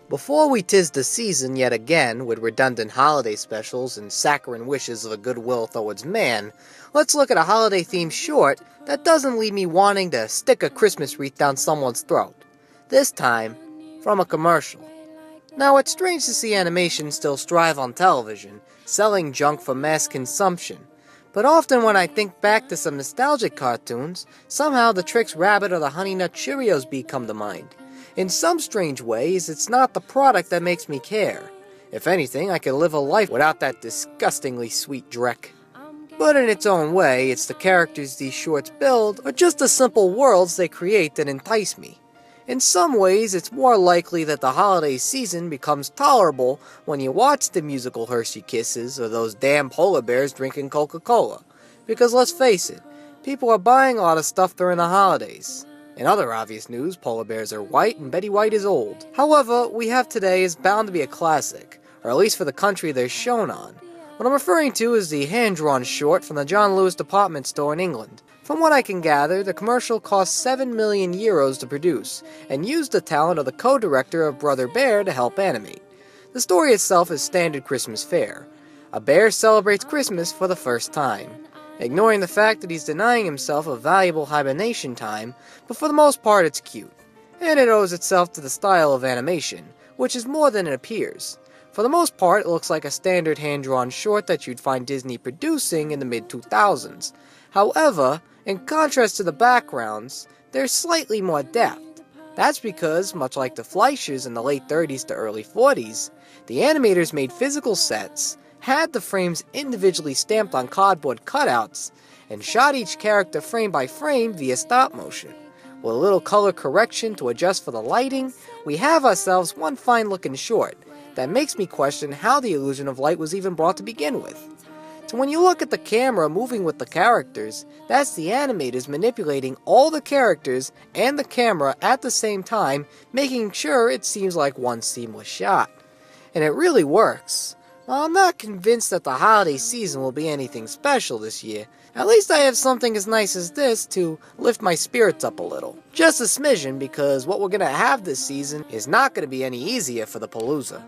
Before we tis the season yet again with redundant holiday specials and saccharine wishes of a goodwill towards man, let's look at a holiday-themed short that doesn't leave me wanting to stick a Christmas wreath down someone's throat. This time, from a commercial. Now, it's strange to see animation still strive on television, selling junk for mass consumption. But often when I think back to some nostalgic cartoons, somehow the Trix Rabbit or the Honey Nut Cheerios beat come to mind. In some strange ways, it's not the product that makes me care. If anything, I could live a life without that disgustingly sweet dreck. But in its own way, it's the characters these shorts build, or just the simple worlds they create that entice me. In some ways, it's more likely that the holiday season becomes tolerable when you watch the musical Hershey Kisses or those damn polar bears drinking Coca-Cola. Because let's face it, people are buying a lot of stuff during the holidays. In other obvious news, polar bears are white and Betty White is old. However, what we have today is bound to be a classic, or at least for the country they're shown on. What I'm referring to is the hand-drawn short from the John Lewis department store in England. From what I can gather, the commercial cost 7 million euros to produce, and used the talent of the co-director of Brother Bear to help animate. The story itself is standard Christmas fare. A bear celebrates Christmas for the first time, ignoring the fact that he's denying himself a valuable hibernation time, but for the most part it's cute. And it owes itself to the style of animation, which is more than it appears. For the most part, it looks like a standard hand-drawn short that you'd find Disney producing in the mid-2000s. However, in contrast to the backgrounds, there's slightly more depth. That's because, much like the Fleischers in the late 30s to early 40s, the animators made physical sets, had the frames individually stamped on cardboard cutouts, and shot each character frame by frame via stop motion. With a little color correction to adjust for the lighting, we have ourselves one fine-looking short that makes me question how the illusion of light was even brought to begin with. So when you look at the camera moving with the characters, that's the animators manipulating all the characters and the camera at the same time, making sure it seems like one seamless shot. And it really works. While I'm not convinced that the holiday season will be anything special this year, at least I have something as nice as this to lift my spirits up a little. Just a smidgen, because what we're going to have this season is not going to be any easier for the Palooza.